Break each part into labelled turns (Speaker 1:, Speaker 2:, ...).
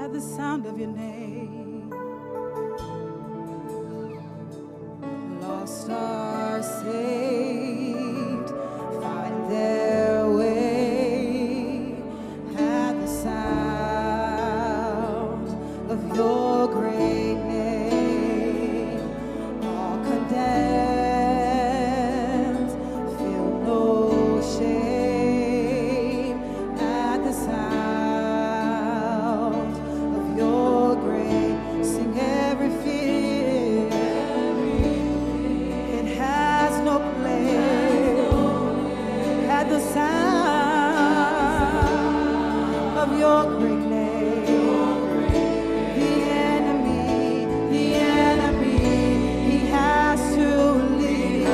Speaker 1: at the sound of your name. Lost are saved, find their way at the sound of your great name. All condemned, feel no shame at the sound of your great. Sing every fear. It has no place at the sound of your great name. The enemy, he has to leave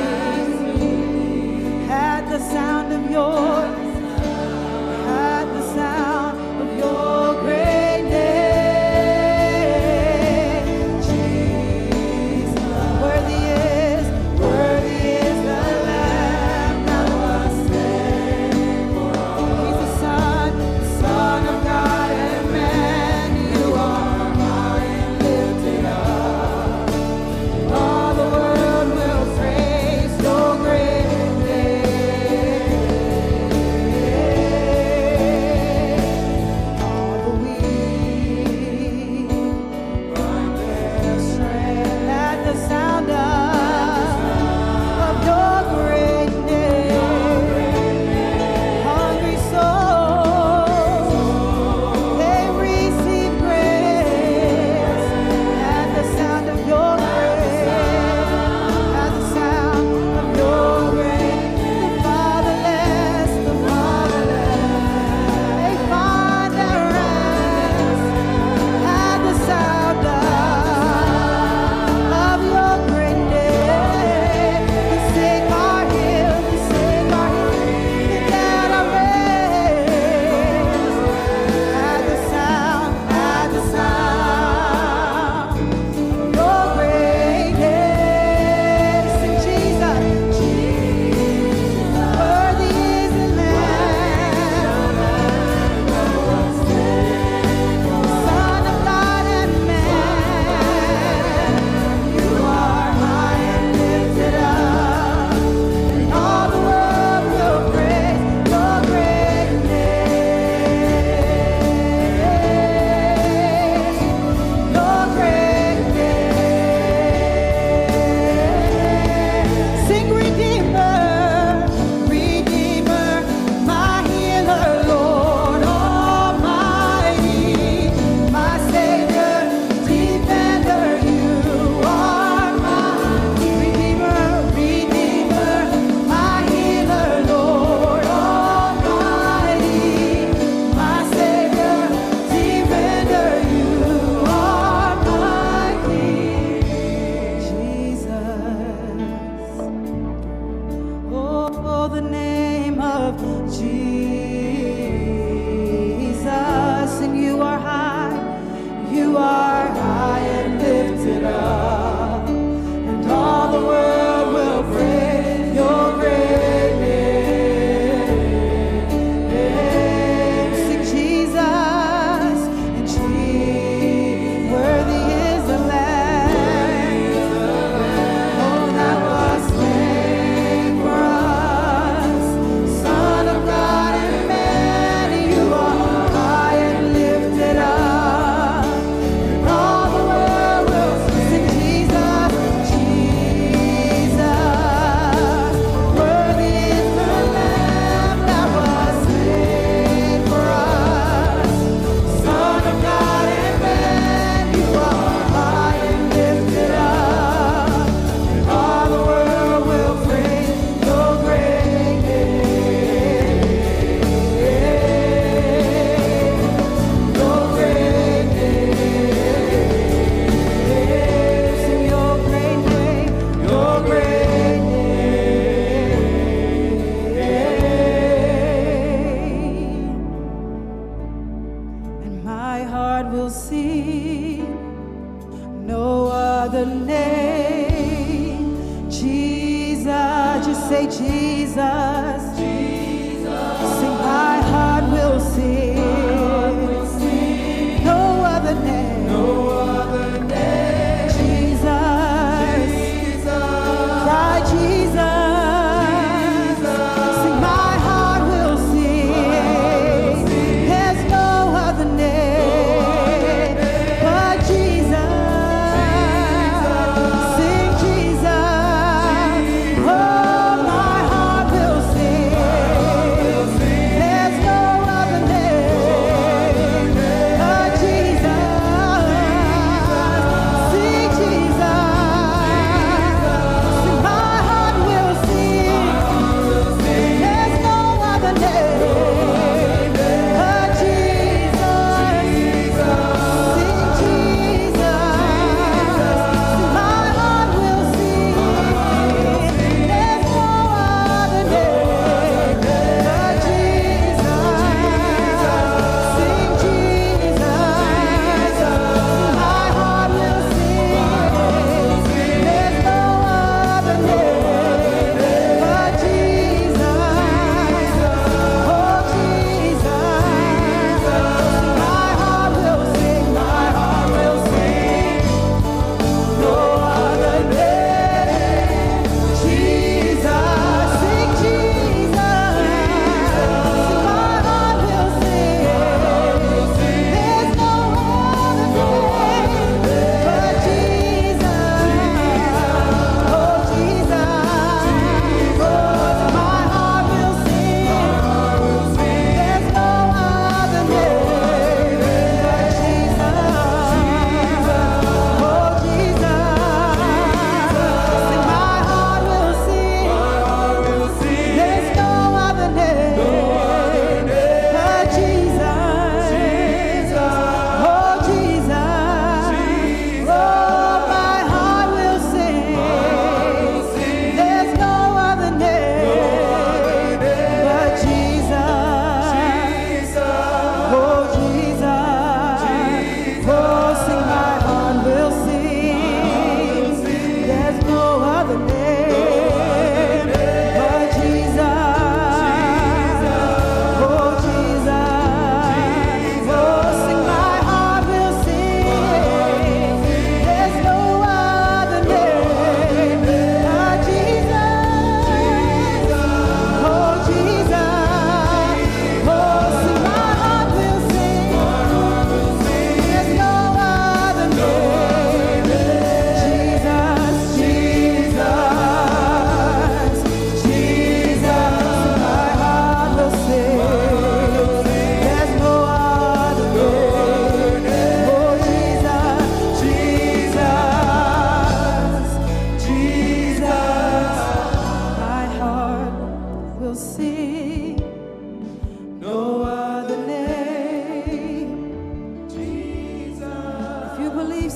Speaker 1: at the sound of your, at the sound of your great name. Jesus, worthy is the Lamb that was slain for us. He's the Son of God and man. You are high and lifted up. All the world will praise your great name. All the weak find their strength at the sound of your great name. Hungry souls, they receive grace at the sound of your grace, at the sound of your grace. The fatherless, they find their rest at the sound of your great name. The sick are healed, the dead are raised at the sound of your great name. Sing Jesus, worthy is the Lamb, Son of God and man. You are high and lifted up, and all the world will praise your great name. Your great name. Sing Redeemer, Redeemer, my healer, Lord Almighty, my Savior, Defender. You are my Redeemer, Redeemer, my healer, Lord Almighty, my Savior, Defender. You are my King, Jesus. Oh, the name of Jesus, and you are high and lifted up, and all the world will praise your great name. Sing Jesus, and worthy is the Lamb, oh, that was slain for us. Son of God and man, you are high and lifted up, and all the world will sing Jesus, Jesus. Worthy is the Lamb that was slain for us. Son of God and man, you are high and lifted up, and all the world will praise your great name. Your great name. Sing your great name, your great name. And my heart will sing no other name. Jesus, just say Jesus. Sing, my heart will sing no other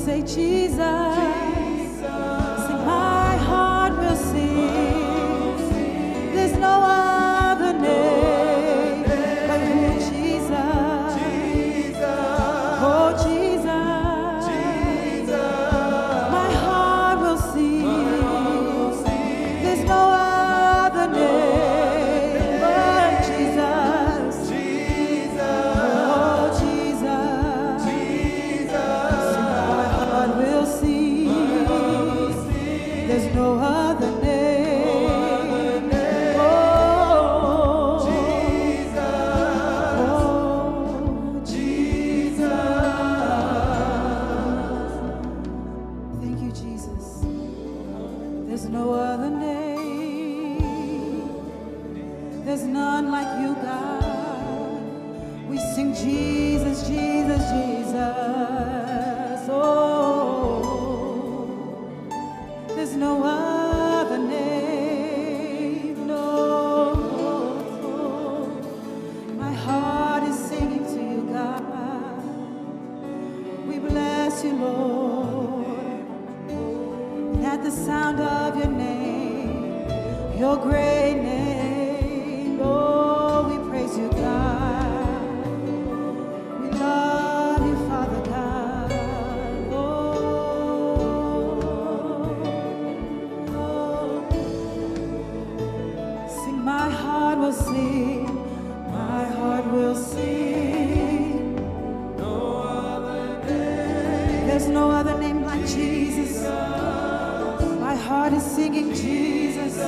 Speaker 1: say Jesus. Sing, my heart will sing. There's no other name but you, Jesus. Oh, Jesus. My heart will sing. There's no other name but Jesus. Oh, Jesus. Sing, my heart will sing. There's no other name. Oh, Jesus. Thank you, Jesus. There's no other name. There's none like you, God. We sing Jesus, Jesus, Jesus. Oh, there's no other name. No. My heart is singing to you, God. We bless you, Lord. And at the sound of your name, your great name, oh, we praise you, God. We love you, Father God. Sing, my heart will sing. My heart will sing. There's no other name like Jesus. My heart is singing Jesus.